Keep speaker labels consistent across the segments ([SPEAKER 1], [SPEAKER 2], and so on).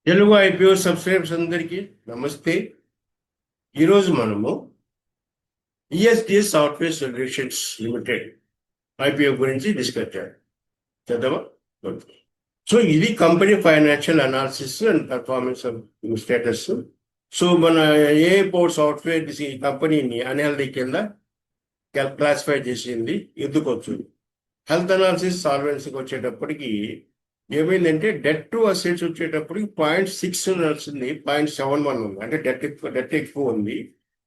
[SPEAKER 1] Telugu IPO subscribers అందరికీ నమస్తే. ఈరోజు మనము ఈఎస్డిఎస్ సాఫ్ట్వేర్ సొల్యూషన్స్ లిమిటెడ్ ఐపీఓ గురించి డిస్కస్ చేద్దామా? సో ఇది company financial analysis and performance status. So మన ఏ పవర్ సాఫ్ట్వేర్ ఈ కంపెనీని అన్హెల్దీ కింద క్లాసిఫై చేసింది, ఎందుకు వచ్చింది. హెల్త్ అనాలిసిస్ సాల్వెన్సీకి వచ్చేటప్పటికి ఏమైందంటే డెట్ టు అసెట్స్ వచ్చేటప్పటికి 0.6 ఉండాల్సింది 0.71 ఉంది, అంటే డెట్ ఎక్కువ ఉంది.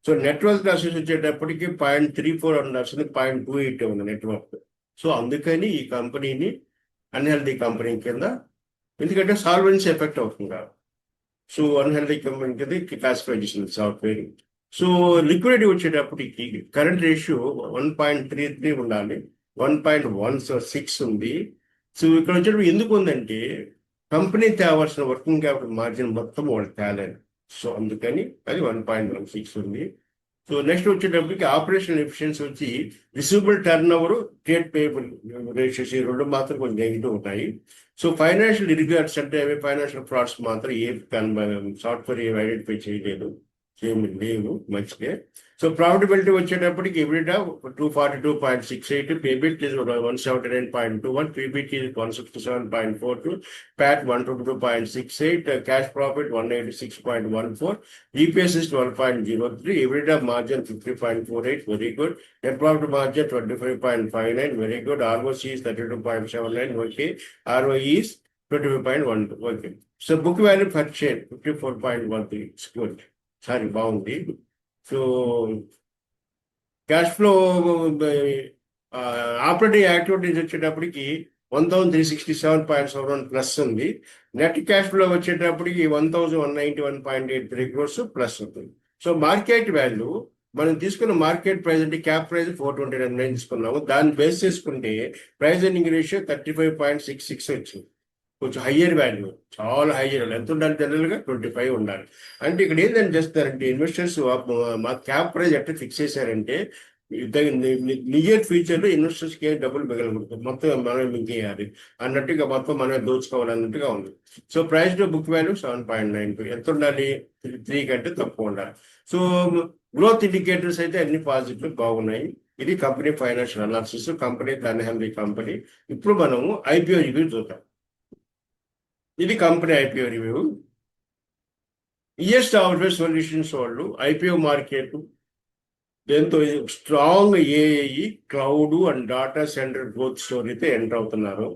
[SPEAKER 1] సో నెట్వర్క్ అసెట్స్ వచ్చేటప్పటికి 0.34 ఉండాల్సింది 0.28 ఉంది నెట్వర్క్. సో అందుకని ఈ కంపెనీని అన్హెల్దీ కంపెనీ కింద, ఎందుకంటే సాల్వెన్సీ ఎఫెక్ట్ అవుతుంది కాబట్టి. సో అన్హెల్దీ కంపెనీ కింద క్లాసిఫై చేసింది సాఫ్ట్వేర్. సో లిక్విడిటీ వచ్చేటప్పటికి కరెంట్ రేషియో 1.33 ఉండాలి, 1.16 ఉంది. సో ఇక్కడ వచ్చేటప్పుడు ఎందుకు ఉందంటే కంపెనీ తేవాల్సిన వర్కింగ్ క్యాపిటల్ మార్జిన్ మొత్తం వాళ్ళు తేలేదు. సో అందుకని అది 1.16 ఉంది. సో నెక్స్ట్ వచ్చేటప్పటికి ఆపరేషనల్ ఎఫిషియన్సీ వచ్చి receivable turn over, trade payable ratios ఈ రెండు మాత్రం కొంచెం నెగిటివ్ ఉంటాయి. సో ఫైనాన్షియల్ ఇరిగేట్స్ అంటే అవి ఫైనాన్షియల్ ఫ్రాడ్స్ మాత్రం ఏ సాఫ్ట్వేర్ ఏమి ఐడెంటిఫై చేయలేదు, ఏమి లేవు మంచిగా. సో ప్రాఫిటబిలిటీ వచ్చేటప్పటికి EBITDA 242.68, పేబిట్ is 179.21, PBT is 167.42, PAT 122.68, cash profit 186.14, EPS is 12.03, EBITDA margin 50.48, very good. Net profit margin 25.59, very good. ROC is 32.79, okay. ROE is 25.12, okay. So book value per share 54.13, it's good. Sorry, బాగుంది. So cash flow operating activities వచ్చేటప్పటికి 1367.71 plus ఉంది. Net cash flow వచ్చేటప్పటికి 1191.83 crores plus ఉంటుంది. So market value మనం తీసుకున్న market price అంటే cap price 429 తీసుకున్నాము. దాన్ని బేస్ చేసుకుంటే ప్రైస్ ఎర్నింగ్ రేషియో 35.66 వచ్చింది. కొంచెం హయ్యర్ వాల్యూ, చాలా హయ్యర్. ఎంత ఉండాలి? జనరల్గా 25 ఉండాలి. అంటే ఇక్కడ ఏంటని చేస్తారంటే ఇన్వెస్టర్స్ మా క్యాప్ ప్రైస్ ఎట్లా ఫిక్స్ చేశారంటే నియర్ ఫ్యూచర్లో ఇన్వెస్టర్స్కి ఏం డబ్బులు మిగలకూడదు, మొత్తం మనం మింగేయాలి అన్నట్టుగా, మొత్తం మనమే దోచుకోవాలి అన్నట్టుగా ఉంది. So price to book value 7.92. ఎంత ఉండాలి? 3 కంటే తక్కువ ఉండాలి. సో గ్రోత్ ఇండికేటర్స్ అయితే అన్ని పాజిటివ్ బాగున్నాయి. ఇది company financial analysis, company unhealthy company. ఇప్పుడు మనము ఐపీఓ రివ్యూ చూద్దాం. ఇది company IPO review. ES software solutions వాళ్ళు ఐపీఓ మార్కెట్ ఎంతో strong AI, cloud and data centre growth స్టోరీతో ఎంటర్ అవుతున్నారు.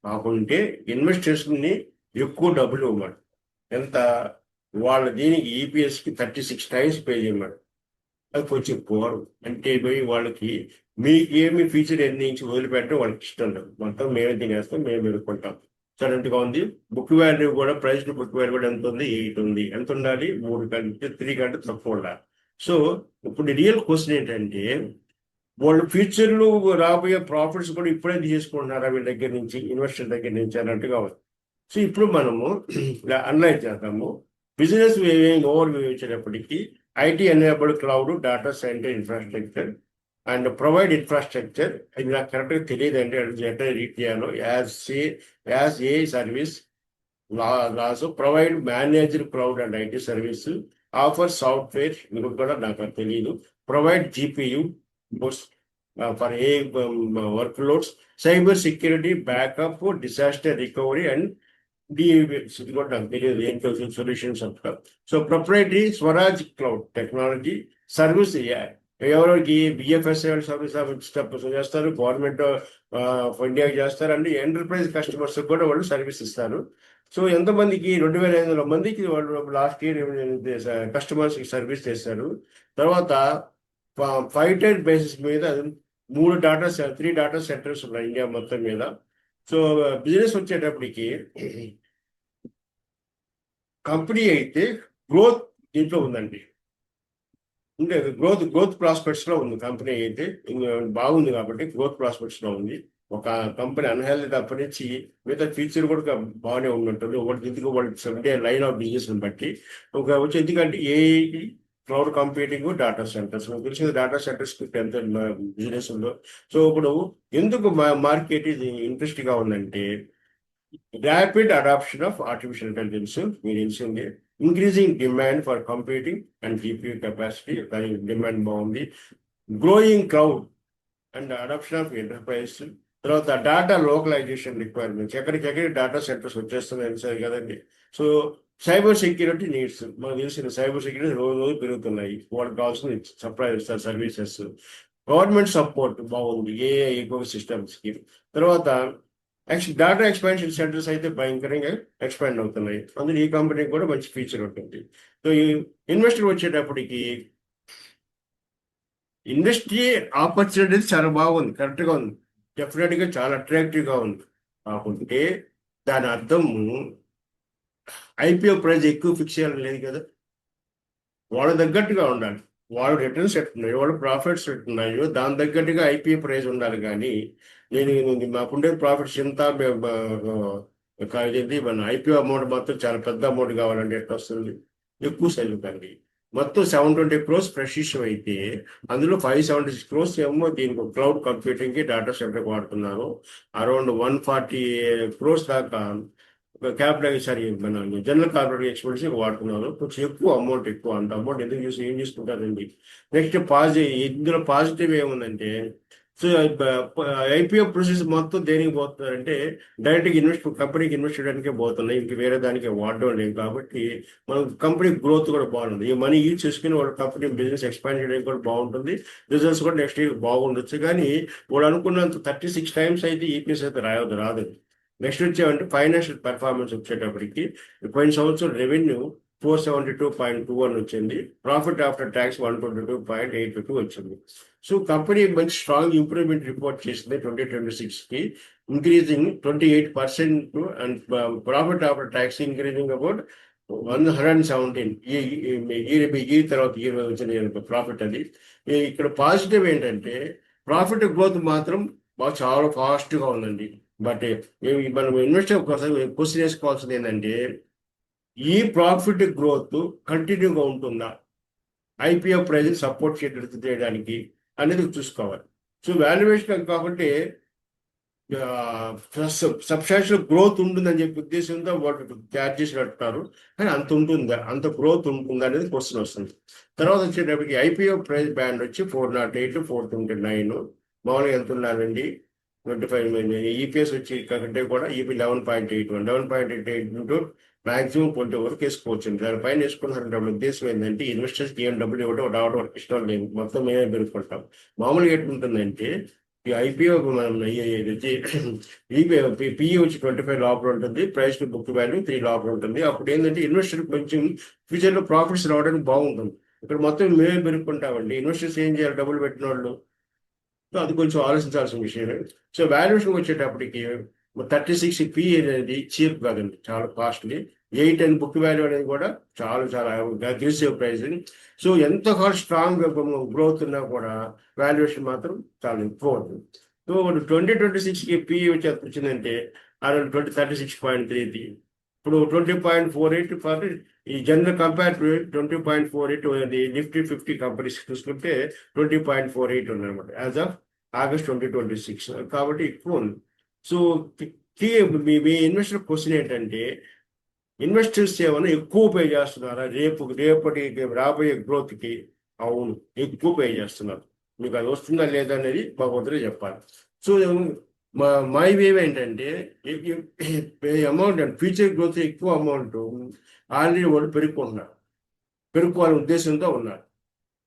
[SPEAKER 1] కాకుంటే ఇన్వెస్టర్స్ని ఎక్కువ డబ్బులు ఇవ్వమాట. ఎంత? వాళ్ళ దీనికి ఈపీఎస్కి 36 times పే చేయమాట. అది కొంచెం పోరు. అంటే పోయి వాళ్ళకి మీకేమి ఫీచర్ ఎర్నింగ్స్ వదిలిపెట్టడం వాళ్ళకి ఇష్టం లేదు. మొత్తం మేమే తినేస్తాం, మేము ఎదుర్కొంటాం. సడన్గా ఉంది. బుక్ వాల్యూ కూడా, ప్రైస్ టు బుక్ వాల్యూ కూడా ఎంత ఉంది? 8 ఉంది. ఎంత ఉండాలి? 3 కంటే 3 కంటే తక్కువ ఉండాలి. సో ఇప్పుడు రియల్ క్వశ్చన్ ఏంటంటే వాళ్ళు ఫ్యూచర్లో రాబోయే ప్రాఫిట్స్ కూడా ఇప్పుడే తీసుకుంటున్నారా వీళ్ళ దగ్గర నుంచి, ఇన్వెస్టర్ దగ్గర నుంచి అన్నట్టుగా ఉంది. సో ఇప్పుడు మనము అనలైజ్ చేద్దాము. బిజినెస్ ఓవర్ వ్యూ వచ్చేటప్పటికి IT enabled cloud, data centre infrastructure and provide infrastructure. ఇది నాకు కరెక్ట్గా తెలియదండి, ఎట్లా రీడ్ చేయాలో. యాజ్ ఏ సర్వీస్ లాస్, provide managed cloud and IT service, offer software, ఇది కూడా నాకు తెలియదు. Provide GPU for a workloads, cyber security, backup, disaster recovery and ఇది కూడా నాకు తెలియదు ఏంటో సొల్యూషన్స్ అంటారు. So proprietary Swaraj cloud technology service, ఎవరికి బిఎఫ్ఎస్ఎల్ సర్వీస్ చేస్తారు, గవర్నమెంట్ ఆఫ్ ఇండియాకి చేస్తారు, అండి ఎంటర్ప్రైజ్ కస్టమర్స్ కూడా వాళ్ళు సర్వీస్ ఇస్తారు. సో ఎంతమందికి? 2500 మందికి వాళ్ళు లాస్ట్ ఇయర్ కస్టమర్స్కి సర్వీస్ చేస్తారు. తర్వాత 5-10 బేసిస్ మీద 3 డాటా సెంటర్స్ ఉన్నాయి ఇండియా మొత్తం మీద. సో బిజినెస్ వచ్చేటప్పటికి కంపెనీ అయితే గ్రోత్ దీంట్లో ఉందండి, ఉండే గ్రోత్ ప్రాస్పెక్ట్స్ లో ఉంది. కంపెనీ అయితే బాగుంది కాబట్టి గ్రోత్ ప్రాస్పెక్ట్స్ లో ఉంది. ఒక కంపెనీ అన్హెల్దీ తప్పనించి మిగతా ఫ్యూచర్ కూడా బాగానే ఉన్నట్టుంది. ఒకటి ఎందుకు వాళ్ళు లైన్ ఆఫ్ బిజినెస్ బట్టి ఒక వచ్చి, ఎందుకంటే AI cloud computing, data centres తెలిసింది. డాటా సెంటర్స్ ఎంత బిజినెస్ ఉందో. సో ఇప్పుడు ఎందుకు మార్కెట్ ఇది ఇంట్రెస్ట్ గా ఉందంటే rapid adoption of artificial intelligence మీరు తెలిసిందే, increasing demand for computing and GPU capacity, దాని డిమాండ్ బాగుంది. Growing crowd and adoption of enterprise. తర్వాత డేటా లోకలైజేషన్ రిక్వైర్మెంట్స్, ఎక్కడికెక్కడికి డేటా సెంటర్స్ వచ్చేస్తున్నాయి సరే కదండి. సో సైబర్ సెక్యూరిటీ నీడ్స్, మనకు తెలిసిన సైబర్ సెక్యూరిటీ రోజు రోజు పెరుగుతున్నాయి, వాళ్ళకి కావాల్సిన సప్లై సర్వీసెస్. గవర్నమెంట్ సపోర్ట్ బాగుంది ఏఐ ఎకో సిస్టమ్స్కి. తర్వాత డేటా ఎక్స్పాన్షన్ సెంటర్స్ అయితే భయంకరంగా ఎక్స్పాండ్ అవుతున్నాయి, అందులో ఈ కంపెనీకి కూడా మంచి ఫీచర్ ఉంటుంది. సో ఈ ఇన్వెస్టర్ వచ్చేటప్పటికి ఇండస్ట్రీ ఆపర్చునిటీ చాలా బాగుంది, కరెక్ట్గా ఉంది, డెఫినెట్గా చాలా అట్రాక్టివ్గా ఉంది. కాకుంటే దాని అర్థము ఐపీఓ ప్రైస్ ఎక్కువ ఫిక్స్ చేయాలని లేదు కదా, వాళ్ళ తగ్గట్టుగా ఉండాలి. వాళ్ళు రిటర్న్స్ ఎట్టున్నాయో, వాళ్ళు ప్రాఫిట్స్ ఎట్టున్నాయో దాని తగ్గట్టుగా ఐపీఓ ప్రైస్ ఉండాలి. కానీ మాకుండే ప్రాఫిట్స్ ఎంత కాదండి, మన ఐపీఓ అమౌంట్ మాత్రం చాలా పెద్ద అమౌంట్ కావాలంటే ఎట్లా వస్తుంది, ఎక్కువ సైజు కండి. మొత్తం 720 crores ఫ్రెష్ ఇష్యూ అయితే అందులో 576 crores ఏమో దీనికి క్లౌడ్ కంప్యూటింగ్కి డేటా సెంటర్కి వాడుతున్నారు. అరౌండ్ 140 crores దాకా క్యాపిటల్ సారీ మన జనరల్ కార్పొరేట్ ఎక్స్పెన్సెస్ వాడుతున్నారు. కొంచెం ఎక్కువ అమౌంట్, ఎక్కువ అంత అమౌంట్ ఎందుకు చూసి ఏం చేసుకుంటారండి. నెక్స్ట్ ఇందులో పాజిటివ్ ఏముందంటే, సో ఐపీఓ ప్రొసెస్ మొత్తం దేనికి పోతున్నారంటే డైరెక్ట్గా కంపెనీకి ఇన్వెస్ట్ చేయడానికే పోతున్నాయి, ఇంక వేరే దానికి వాడడం లేదు. కాబట్టి మన కంపెనీ గ్రోత్ కూడా బాగుంటుంది, ఈ మనీ యూజ్ చేసుకుని వాళ్ళ కంపెనీ బిజినెస్ ఎక్స్పాండ్ చేయడానికి కూడా బాగుంటుంది, రిజల్ట్స్ కూడా నెక్స్ట్ ఇయర్ బాగుండొచ్చు. కానీ వాళ్ళు అనుకున్నంత 36 times అయితే ఈపీఎస్ అయితే రాదు. నెక్స్ట్ వచ్చేవంటే ఫైనాన్షియల్ పెర్ఫార్మెన్స్ వచ్చేటప్పటికి పోయిన సంవత్సరం రెవెన్యూ 472.21 వచ్చింది, ప్రాఫిట్ ఆఫ్టర్ ట్యాక్స్ 122.82 వచ్చింది. సో కంపెనీ మంచి స్ట్రాంగ్ ఇంప్రూవ్మెంట్ రిపోర్ట్ చేసింది 2026కి, increasing 28% and profit after tax increasing about 117. ఈ తర్వాత ఈ వచ్చిన ప్రాఫిట్ అది. ఇక్కడ పాజిటివ్ ఏంటంటే ప్రాఫిట్ గ్రోత్ మాత్రం చాలా ఫాస్ట్గా ఉందండి. బట్ మనం ఇన్వెస్టర్ కోసం క్వశ్చన్ వేసుకోవాల్సింది ఏంటంటే ఈ ప్రాఫిట్ గ్రోత్ కంటిన్యూగా ఉంటుందా, ఐపీఓ ప్రైజ్ సపోర్ట్ చేయడానికి అనేది చూసుకోవాలి. సో వాల్యుయేషన్ కాబట్టి సబ్స్టాన్షియల్ గ్రోత్ ఉంటుందని చెప్పి ఉద్దేశంతో వాళ్ళు చార్జెస్ కట్టుతారు. కానీ అంత ఉంటుందా, అంత గ్రోత్ ఉంటుందా అనేది క్వశ్చన్ వస్తుంది. తర్వాత వచ్చేటప్పటికి ఐపీఓ ప్రైస్ బ్యాండ్ వచ్చి 408, 429. మామూలుగా ఎంత ఉన్నారండి 25. ఈపీఎస్ వచ్చి కంటే కూడా ఈపీ 11.81, 11.88 ఇంటూ మాక్సిమం 20 వరకు వేసుకోవచ్చు. దానిపైన వేసుకున్నారంటే ఉద్దేశం ఏంటంటే ఇన్వెస్టర్స్కి ఏం డబ్బులు రావడం ఇష్టం లేదు, మొత్తం మేమే పెరుగుకుంటాం. మామూలుగా ఎట్లుంటుందంటే ఈ ఐపీఓ మనం పిఈ వచ్చి 25 లోపల ఉంటుంది, ప్రైస్ టు బుక్ వాల్యూ 3 లోపల ఉంటుంది. అప్పుడు ఏంటంటే ఇన్వెస్టర్ కొంచెం ఫ్యూచర్లో ప్రాఫిట్స్ రావడానికి బాగుంటుంది. ఇక్కడ మొత్తం మేమే పెరుగుకుంటామండి, ఇన్వెస్టర్స్ ఏం చేయాలి, డబ్బులు పెట్టిన వాళ్ళు. సో అది కొంచెం ఆలోచించాల్సిన విషయమే. సో వాల్యుయేషన్ వచ్చేటప్పటికి 36 పి అనేది చీప్ కాదండి, చాలా కాస్ట్లీ. 8 అని బుక్ వాల్యూ అనేది కూడా చాలా అగ్రెసివ్ ప్రైస్. సో ఎంత స్ట్రాంగ్ గ్రోత్ ఉన్నా కూడా వాల్యుయేషన్ మాత్రం చాలా ఎక్కువ ఉంటుంది. సో 2026కి పి వచ్చిందంటే అరౌండ్ 36.33. ఇప్పుడు 20.48 ఫర్ ఈ general compare to 20.48 Nifty 50 companies చూసుకుంటే 20.48 ఉందన్నమాట యాజ్ ఆఫ్ August 2026. కాబట్టి ఎక్కువ ఉంది. సో మీ ఇన్వెస్టర్ క్వశ్చన్ ఏంటంటే ఇన్వెస్టర్స్ ఏమైనా ఎక్కువ పే చేస్తున్నారా రేపటి రాబోయే గ్రోత్కి? అవును, ఎక్కువ పే చేస్తున్నారు. మీకు అది వస్తుందా లేదా అనేది భగవంతుడే చెప్పాలి. సో మై వేవ్ ఏంటంటే అమౌంట్ అండ్ ఫ్యూచర్ గ్రోత్ ఎక్కువ అమౌంట్ ఆల్రెడీ వాళ్ళు పెరుగుకోవాలనే ఉద్దేశంతో ఉన్నారు.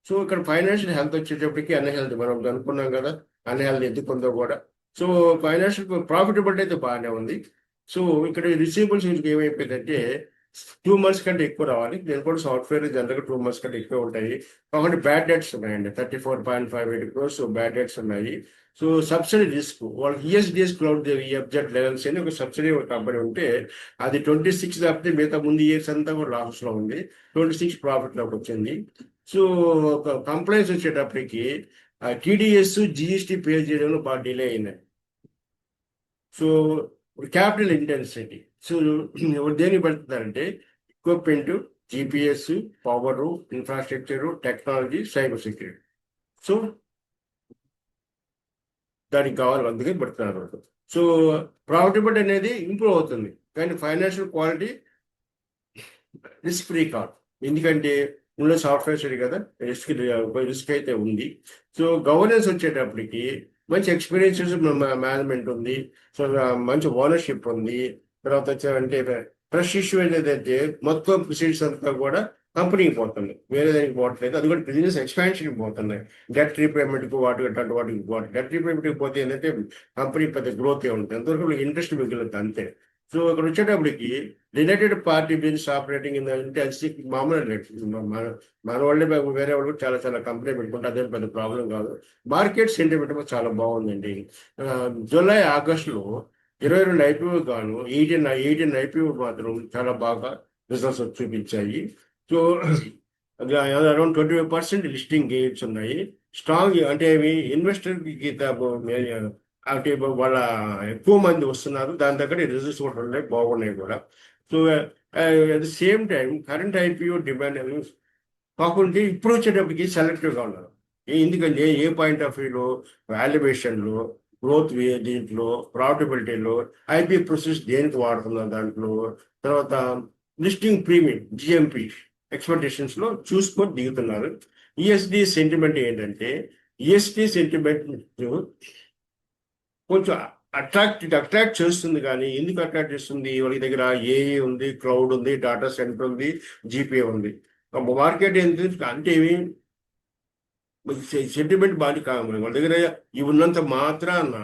[SPEAKER 1] సో ఇక్కడ ఫైనాన్షియల్ హెల్త్ వచ్చేటప్పటికి అన్హెల్త్ మనం అనుకున్నాం కదా, అన్హెల్త్ ఎందుకుందో కూడా. సో ఫైనాన్షియల్ ప్రాఫిటబిలిటీ అయితే బాగానే ఉంది. సో ఇక్కడ రిసీవబుల్స్ ఏమైపోయిందంటే 2 months కంటే ఎక్కువ రావాలి. నేను కూడా సాఫ్ట్వేర్ జనరల్గా 2 months కంటే ఎక్కువ ఉంటాయి. కాబట్టి బ్యాడ్ డెట్స్ ఉన్నాయండి, 34.58 crores బ్యాడ్ డెట్స్ ఉన్నాయి. సో సబ్సిడీ రిస్క్ వాళ్ళకి ఈఎస్డిఎస్ క్లౌడ్ ఎఫ్జెడ్ లెవెల్స్ అని ఒక సబ్సిడీ కంపెనీ ఉంటే అది 26 తప్పితే మిగతా ముందు ఇయర్స్ అంతా కూడా లాస్లో ఉంది, 26 ప్రాఫిట్లోకి వచ్చింది. సో కంప్లైంట్స్ వచ్చేటప్పటికి టీడీఎస్ జిఎస్టీ పే చేయడంలో బాగా డిలే అయింది. సో క్యాపిటల్ ఇంటెన్సిటీ, సో దేనికి పెడుతున్నారంటే equipment, GPS, power, infrastructure, technology, cyber security. So దానికి కావాలి అందుకే పెడుతున్నారు. సో ప్రాఫిటబిలిటీ అనేది ఇంప్రూవ్ అవుతుంది, కానీ ఫైనాన్షియల్ క్వాలిటీ రిస్క్ ఫ్రీ కాదు. ఎందుకంటే ఉన్న సాఫ్ట్వేర్ సరి కదా, రిస్క్ అయితే ఉంది. సో గవర్నెన్స్ వచ్చేటప్పటికి మంచి ఎక్స్పీరియన్సెస్ మేనేజ్మెంట్ ఉంది. సో మంచి ఓనర్షిప్ ఉంది. తర్వాత వచ్చారంటే ఫ్రెష్ ఇష్యూ ఏదైతే మొత్తం ప్రొసీడ్స్ అంతా కూడా కంపెనీకి పోతుంది, వేరే దానికి పోవట్లేదు. అది కూడా బిజినెస్ ఎక్స్పాన్షన్కి పోతున్నాయి. డెట్ రీపేమెంట్కి అట్లాంటి వాటికి పోతుంది. డెట్ రీపేమెంట్కి పోతే ఏంటంటే కంపెనీ పెద్ద గ్రోత్ ఉంటుంది, ఎంతవరకు ఇంట్రెస్ట్ మిగులుతుంది అంతే. సో ఇక్కడ వచ్చేటప్పటికి రిలేటెడ్ పార్టీ బిజినెస్ ఆపరేటింగ్ అంటే అది మామూలు రేట్. మన వాళ్ళే వేరే వాళ్ళు చాలా చాలా కంపెనీ పెట్టుకుంటే అదే పెద్ద ప్రాబ్లం కాదు. మార్కెట్ సెంటిమెంట్ చాలా బాగుందండి. జూలై ఆగస్టులో 22 ఐపీఓ గాను 18 ఐపీఓ మాత్రం చాలా బాగా రిజల్ట్స్ చూపించాయి. సో అరౌండ్ 25% లిస్టింగ్ గెయిన్స్ ఉన్నాయి. స్ట్రాంగ్ అంటే ఇన్వెస్టర్ అంటే వాళ్ళ ఎక్కువ మంది వస్తున్నారు, దాని దగ్గర రిజల్ట్స్ కూడా ఉన్నాయి, బాగున్నాయి కూడా. So at the same time current IPO demand కాకుండా ఇప్పుడు వచ్చేటప్పటికి సెలెక్టివ్గా ఉన్నారు. ఎందుకంటే ఏ పాయింట్ ఆఫ్ వ్యూలో, వాల్యుయేషన్లో, గ్రోత్ దీంట్లో, ప్రాఫిటబిలిటీలో, ఐపీ ప్రొసెస్ దేనికి వాడుతున్నారు దాంట్లో, తర్వాత లిస్టింగ్ ప్రీమియం జిఎంపి ఎక్స్పెక్టేషన్స్ లో చూసుకొని దిగుతున్నారు. ఈఎస్డి సెంటిమెంట్ ఏంటంటే ఈఎస్డి సెంటిమెంట్ కొంచెం అట్రాక్ట్ చేస్తుంది, కానీ ఎందుకు అట్రాక్ట్ చేస్తుంది? వాళ్ళ దగ్గర ఏఏ ఉంది, క్లౌడ్ ఉంది, డాటా సెంటర్ ఉంది, జీపీఏ ఉంది. మార్కెట్ ఏంటి అంటే సెంటిమెంట్ బాగా కావాలి. వాళ్ళ దగ్గర ఇవి ఉన్నంత మాత్రాన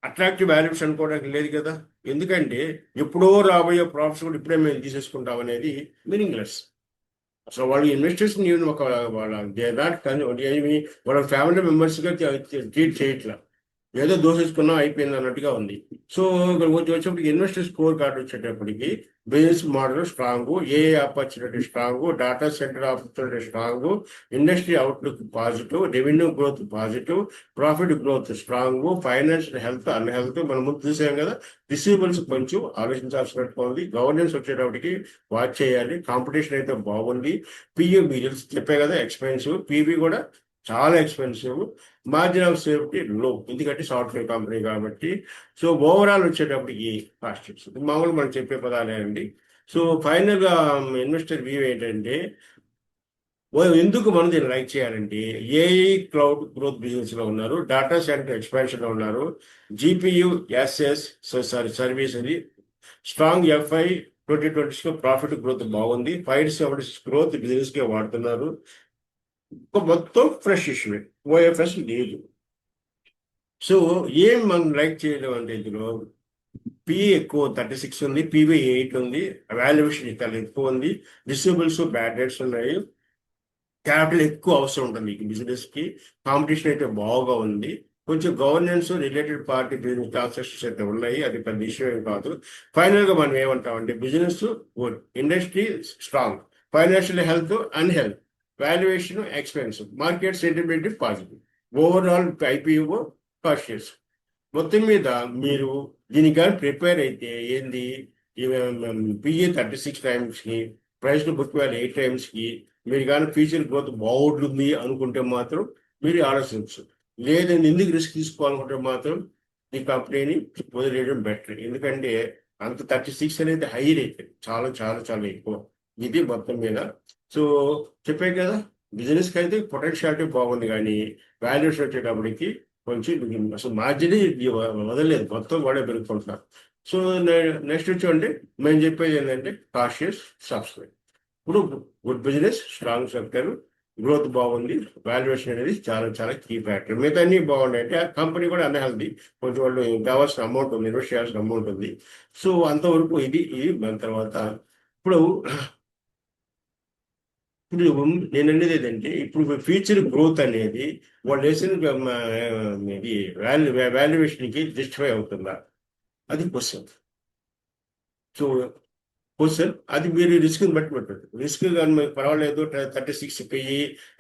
[SPEAKER 1] అట్రాక్టివ్ వాల్యూస్ అనుకోవడానికి లేదు కదా. ఎందుకంటే ఎప్పుడో రాబోయే ప్రాఫిట్స్ కూడా ఇప్పుడే మేము తీసేసుకుంటాం అనేది మీనింగ్లెస్. అసలు వాళ్ళు ఇన్వెస్టర్స్ ఒక వాళ్ళ ఫ్యామిలీ మెంబర్స్గా ట్రీట్ చేయట్లా, ఏదో దోషించుకున్నా అయిపోయింది అన్నట్టుగా ఉంది. సో ఇక్కడ వచ్చేప్పటికి ఇన్వెస్టర్ స్కోర్ కార్డు వచ్చేటప్పటికి business model strong, AI opportunity strong, data centre opportunity strong, industry outlook positive, revenue growth positive, profit growth strong, financial health unhealth మనం ముందు చూసాం కదా. రిసీవబుల్స్ కొంచెం ఆలోచించాల్సినట్టు ఉంది. గవర్నెన్స్ వచ్చేటప్పటికి వాచ్ చేయాలి. కాంపిటీషన్ అయితే బాగుంది. పియూ మీరు చెప్పే కదా ఎక్స్పెన్సివ్, పీబీ కూడా చాలా ఎక్స్పెన్సివ్, మార్జిన్ ఆఫ్ సేఫ్టీ లో, ఎందుకంటే సాఫ్ట్వేర్ కంపెనీ కాబట్టి. సో ఓవరాల్ వచ్చేటప్పటికి కాస్ట్ మామూలు మనం చెప్పే పదాలే అండి. సో ఫైనల్గా ఇన్వెస్టర్ వ్యూ ఏంటంటే ఎందుకు మనం దీన్ని లైక్ చేయాలంటే ఏఐ క్లౌడ్ గ్రోత్ బిజినెస్ లో ఉన్నారు, డాటా సెంటర్ ఎక్స్పాన్షన్ లో ఉన్నారు, జీపీయూ ఎస్ఎస్ సర్వీస్ అది స్ట్రాంగ్ ఎఫ్ఐ 2020 ప్రాఫిట్ గ్రోత్ బాగుంది, 576 గ్రోత్ బిజినెస్ కే వాడుతున్నారు. మొత్తం ఫ్రెష్ ఇష్యూ, ఓఎఫ్ఎస్ లేదు. సో ఏం మనం లైక్ చేయడం అంటే ఇందులో పిఈ ఎక్కువ 36 ఉంది, పివి 8 ఉంది, వాల్యుయేషన్ చాలా ఎక్కువ ఉంది, రిసీవబుల్స్ బ్యాడ్ డెట్స్ ఉన్నాయి, క్యాపిటల్ ఎక్కువ అవసరం ఉంటుంది మీకు బిజినెస్ కి, కాంపిటీషన్ అయితే బాగా ఉంది, కొంచెం governance related party business transactions అయితే ఉన్నాయి, అది పెద్ద ఇష్యూ ఏం కాదు. ఫైనల్ గా మనం ఏమంటామంటే business good, industry strong, financial health unhealth, valuation expensive, market sentiment positive, overall IPO cautious. మొత్తం మీద మీరు దీనికి కానీ ప్రిపేర్ అయితే ఏంది, పిఏ 36 టైమ్స్కి, ప్రైస్ టు బుక్ వాల్యూ 8 టైమ్స్కి మీరు కానీ ఫ్యూచర్ గ్రోత్ బాగుంటుంది అనుకుంటే మాత్రం మీరు ఆలోచించు. లేదండి ఎందుకు రిస్క్ తీసుకోవాలనుకుంటే మాత్రం ఈ కంపెనీని వదిలేయడం బెటర్. ఎందుకంటే అంత 36 అనేది హై రేట్, చాలా చాలా చాలా ఎక్కువ ఇది మొత్తం మీద. సో చెప్పే కదా బిజినెస్కి అయితే పొటెన్షియాలిటీ బాగుంది, కానీ వాల్యూస్ వచ్చేటప్పటికి కొంచెం అసలు మార్జిన్ వదలలేదు, మొత్తం కూడా పెరుగుకుంటున్నారు. సో నెక్స్ట్ వచ్చి మేము చెప్పేది ఏంటంటే కాషియస్ సబ్స్క్రైబ్. ఇప్పుడు good business, strong sector, growth బాగుంది, వాల్యుయేషన్ అనేది చాలా చాలా కీ ఫ్యాక్టర్. మిగతా అన్ని బాగున్నాయి అంటే ఆ కంపెనీ కూడా అన్హెల్దీ, కొంచెం వాళ్ళు కావాల్సిన అమౌంట్ ఉంది, ఇన్వెస్ట్ చేయాల్సిన అమౌంట్ ఉంది. సో అంతవరకు ఇది దాని తర్వాత ఇప్పుడు నేను అనేది ఏంటంటే ఇప్పుడు ఫ్యూచర్ గ్రోత్ అనేది వాళ్ళు వేసిన ఇది వాల్యుయేషన్కి జస్టిఫై అవుతుందా, అది క్వశ్చన్. సో క్వశ్చన్ అది మీరు రిస్క్ని బట్టి పెట్టండి. రిస్క్ కానీ మీకు పర్వాలేదు 36 పిఈ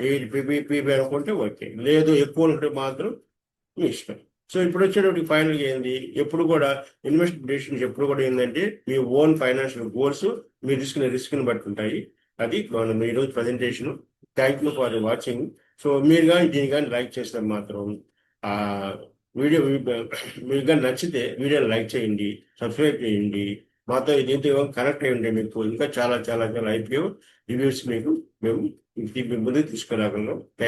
[SPEAKER 1] 8 పీబీ అనుకుంటే ఓకే, లేదు ఎక్కువ ఉంటే మాత్రం మీ ఇష్టం. సో ఇప్పుడు వచ్చేటప్పటికి ఫైనల్గా ఏంది, ఎప్పుడు కూడా ఇన్వెస్ట్ డెసిషన్స్ ఎప్పుడు కూడా ఏంటంటే మీ ఓన్ ఫైనాన్షియల్ గోల్స్ మీ రిస్క్ని బట్టి ఉంటాయి. అది మనం ఈరోజు presentation. Thank you for watching. So మీరు కానీ దీన్ని కానీ లైక్ చేస్తే మాత్రం వీడియో మీకు నచ్చితే వీడియోని లైక్ చేయండి, సబ్స్క్రైబ్ చేయండి. మాతో దీంతో కనెక్ట్ అయ్యి ఉంటే మీకు ఇంకా చాలా చాలా చాలా ఐపీఓ రివ్యూస్ మీకు మేము ముందుకు తీసుకురాగలం. థ్యాంక్